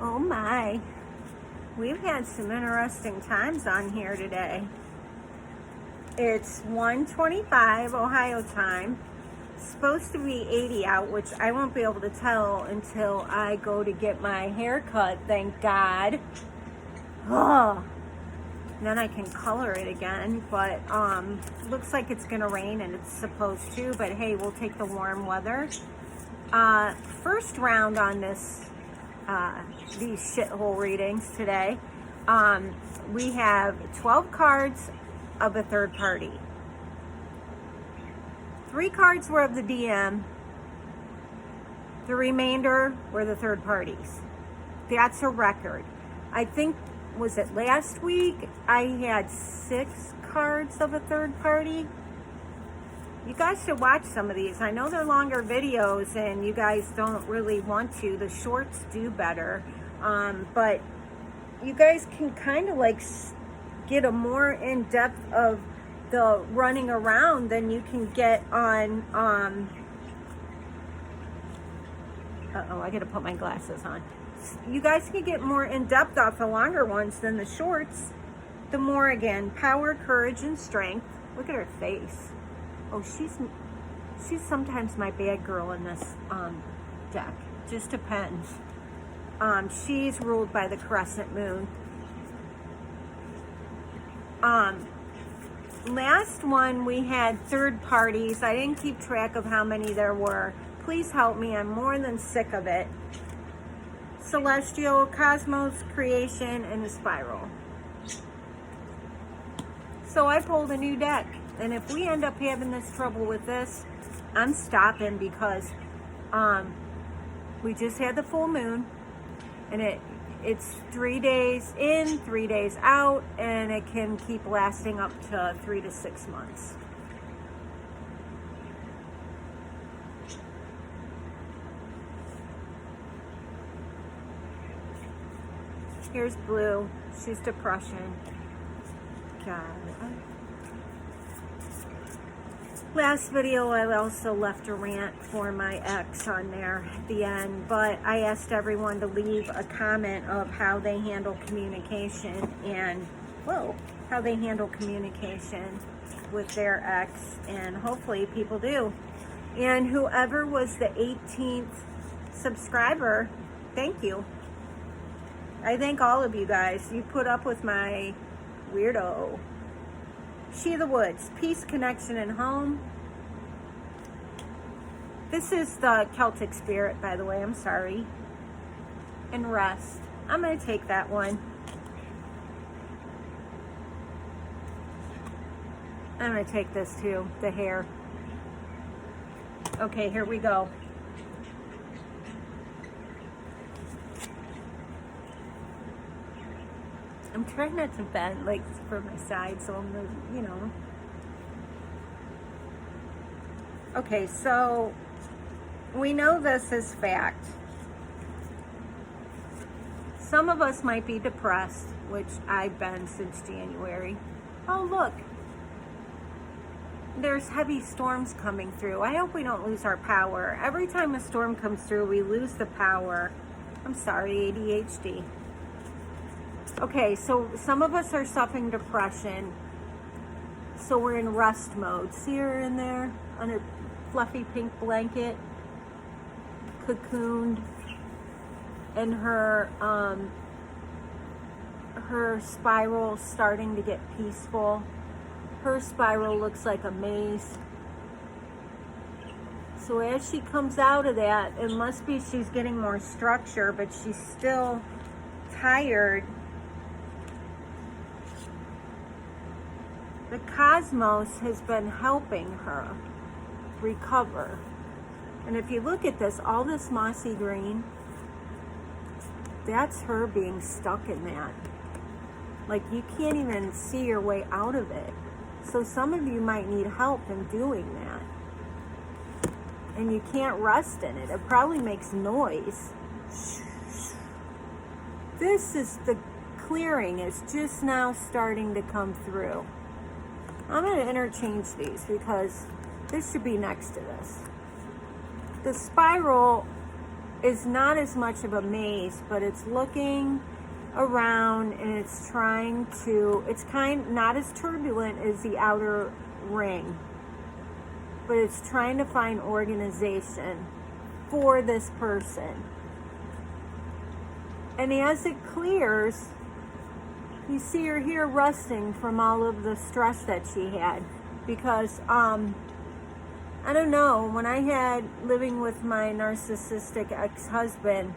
Oh my, we've had some interesting times on here today. It's 1:25 Ohio time. It's supposed to be 80 out, which I won't be able to tell until I go to get my hair cut, thank God. Oh, then I can color it again, but looks like it's gonna rain and it's supposed to, but hey, we'll take the warm weather. First round on this these shithole readings today. We have 12 cards of a third party. 3 cards were of the DM. The remainder were the third parties. That's a record. I think, was it last week? I had 6 cards of a third party. You guys should watch some of these. I know they're longer videos and you guys don't really want to. The shorts do better. But you guys can kind of like get a more in-depth of the running around than you can get on, uh-oh, I gotta put my glasses on. You guys can get more in-depth off the longer ones than the shorts. The more, again, power, courage, and strength. Look at her face. Oh, she's sometimes my bad girl in this deck. Just depends. She's ruled by the crescent moon. Last one we had third parties. I didn't keep track of how many there were. Please help me. I'm more than sick of it. Celestial, Cosmos, Creation, and the Spiral. So I pulled a new deck. And if we end up having this trouble with this, I'm stopping because we just had the full moon. And it's 3 days in, 3 days out, and it can keep lasting up to 3 to 6 months. Here's Blue. She's depression. God. Last video, I also left a rant for my ex on there at the end, but I asked everyone to leave a comment of how they handle communication and, how they handle communication with their ex, and hopefully people do. And whoever was the 18th subscriber, thank you. I thank all of you guys. You put up with my weirdo. She of the Woods, peace, connection, and home. This is the Celtic spirit, by the way. I'm sorry. And rest. I'm going to take that one. I'm going to take this too, the hair. Okay, here we go. I'm trying not to bend like for my side, so I'm gonna, Okay, so we know this is fact. Some of us might be depressed, which I've been since January. Oh, look. There's heavy storms coming through. I hope we don't lose our power. Every time a storm comes through, we lose the power. I'm sorry, ADHD. Okay, so some of us are suffering depression, so we're in rest mode. See her in there on a fluffy pink blanket, cocooned, and her spiral starting to get peaceful. Her spiral looks like a maze. So as she comes out of that, it must be she's getting more structure, but she's still tired. The cosmos has been helping her recover. And if you look at this, all this mossy green, that's her being stuck in that. Like, you can't even see your way out of it. So some of you might need help in doing that. And you can't rest in it. It probably makes noise. This is the clearing is just now starting to come through. I'm going to interchange these because this should be next to this. The spiral is not as much of a maze, but it's looking around and it's trying to, it's not as turbulent as the outer ring, but it's trying to find organization for this person. And as it clears, you see her here resting from all of the stress that she had. Because, I don't know, when I had living with my narcissistic ex-husband,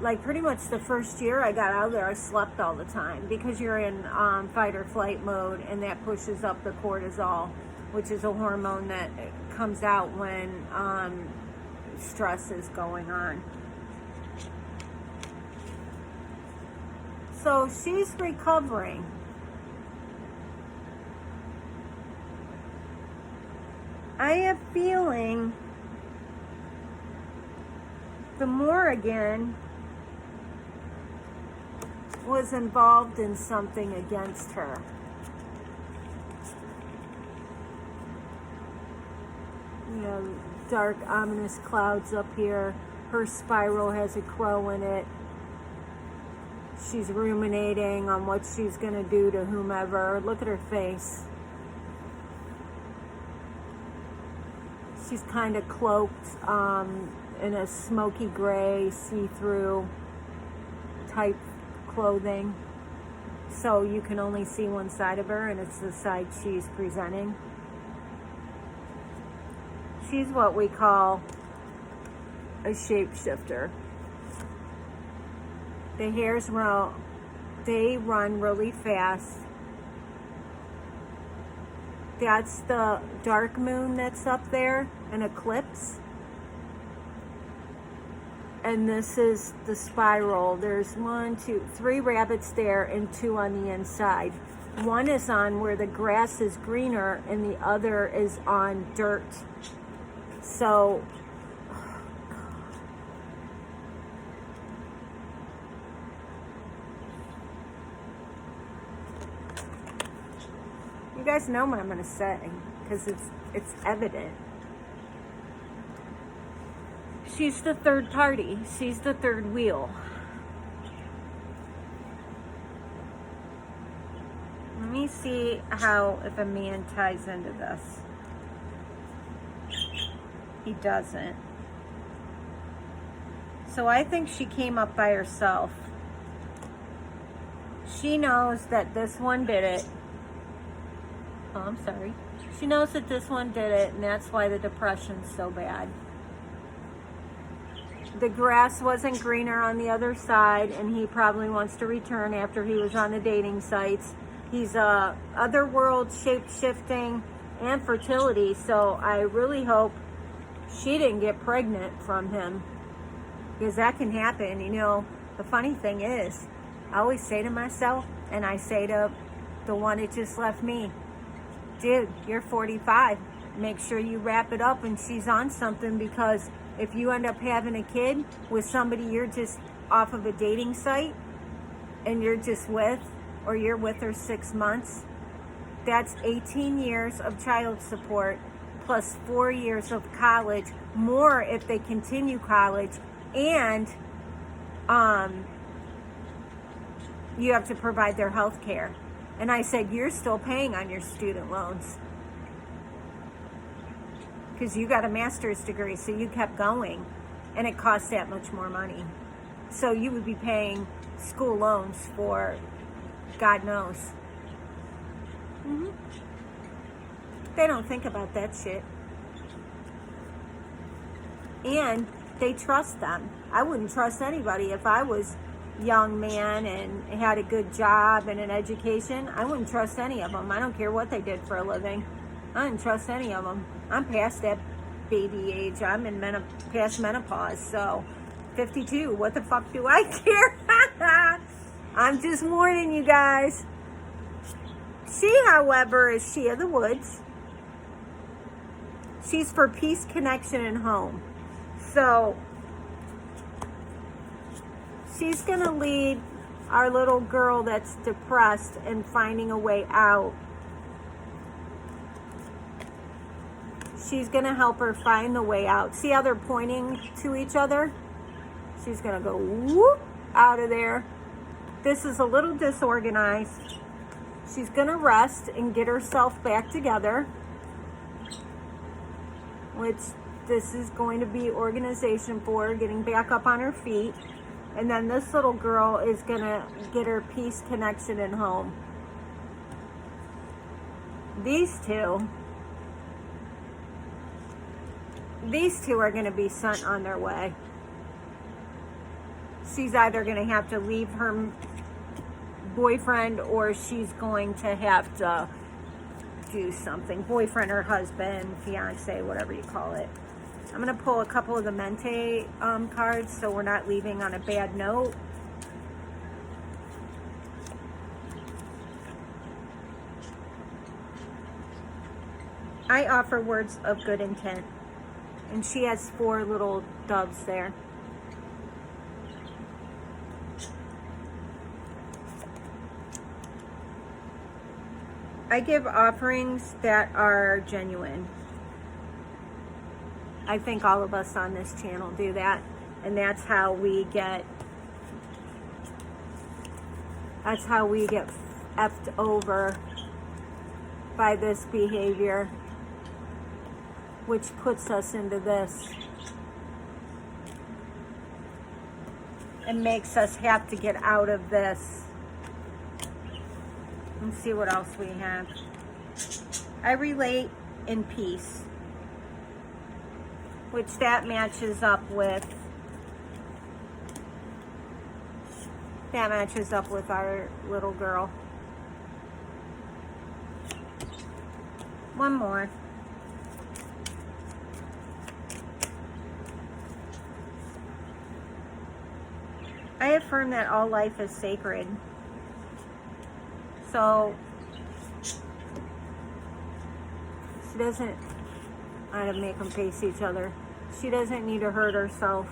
like pretty much the first year I got out of there, I slept all the time. Because you're in fight or flight mode, and that pushes up the cortisol, which is a hormone that comes out when stress is going on. So she's recovering. I have feeling the Morrigan was involved in something against her. You know, dark, ominous clouds up here. Her spiral has a crow in it. She's ruminating on what she's going to do to whomever. Look at her face. She's kind of cloaked in a smoky gray, see-through type clothing. So you can only see one side of her, and it's the side she's presenting. She's what we call a shapeshifter. The hairs they run really fast. That's the dark moon that's up there, an eclipse. And this is the spiral. There's 3 rabbits there and 2 on the inside. One is on where the grass is greener and the other is on dirt. So, you guys know what I'm going to say, because it's evident. She's the third party. She's the third wheel. Let me see if a man ties into this. He doesn't. So I think she came up by herself. She knows that this one did it. Oh, I'm sorry. She knows that this one did it, and that's why the depression's so bad. The grass wasn't greener on the other side, and he probably wants to return after he was on the dating sites. He's otherworld, shape-shifting, and fertility, so I really hope she didn't get pregnant from him, because that can happen. You know, the funny thing is, I always say to myself, and I say to the one that just left me, dude, you're 45. Make sure you wrap it up and she's on something, because if you end up having a kid with somebody you're just off of a dating site and you're just with, or you're with her 6 months, that's 18 years of child support plus 4 years of college, more if they continue college, and you have to provide their health care. And I said, you're still paying on your student loans, because you got a master's degree, so you kept going, and it costs that much more money. So you would be paying school loans for God knows. Mm-hmm. They don't think about that shit. And they trust them. I wouldn't trust anybody. If I was a young man and had a good job and an education, I wouldn't trust any of them. I don't care what they did for a living. I didn't trust any of them. I'm past that baby age. I'm in past menopause. So 52, what the fuck do I care? I'm just warning you guys. She, however, is she of the woods. She's for peace, connection, and home. So she's going to lead our little girl that's depressed and finding a way out. She's going to help her find the way out. See how they're pointing to each other? She's gonna go whoop out of there. This is a little disorganized. She's gonna rest and get herself back together, which this is going to be organization for her, getting back up on her feet. And then this little girl is gonna get her peace, connection, and home. These two are gonna be sent on their way. She's either gonna have to leave her boyfriend or she's going to have to do something. Boyfriend or husband, fiance, whatever you call it. I'm going to pull a couple of the Mente cards so we're not leaving on a bad note. I offer words of good intent. And she has 4 little doves there. I give offerings that are genuine. I think all of us on this channel do that. And that's how we get effed over by this behavior, which puts us into this and makes us have to get out of this. Let's see what else we have. I relate in peace, which that matches up with our little girl. One more. I affirm that all life is sacred. So she doesn't, I had to make them face each other. She doesn't need to hurt herself.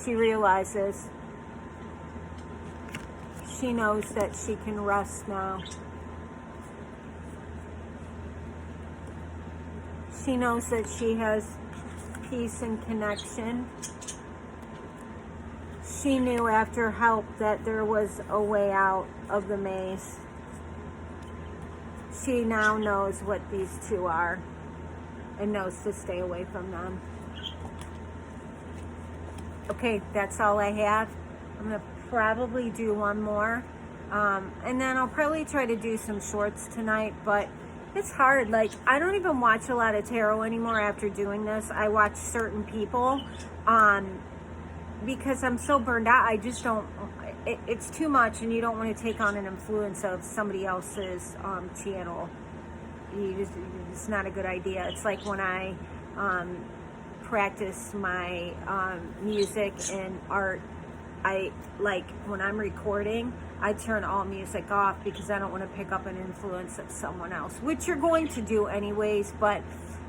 She realizes, she knows that she can rest now. She knows that she has peace and connection. She knew after help that there was a way out of the maze. She now knows what these two are and knows to stay away from them. Okay, that's all I have. I'm going to probably do one more. And then I'll probably try to do some shorts tonight, but it's hard. Like, I don't even watch a lot of tarot anymore after doing this. I watch certain people because I'm so burned out. I just don't, it's too much, and you don't want to take on an influence of somebody else's channel. It's not a good idea. It's like when I practice my music and art, when I'm recording, I turn all music off because I don't want to pick up an influence of someone else, which you're going to do anyways, but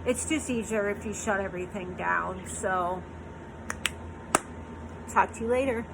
it's just easier if you shut everything down. So talk to you later.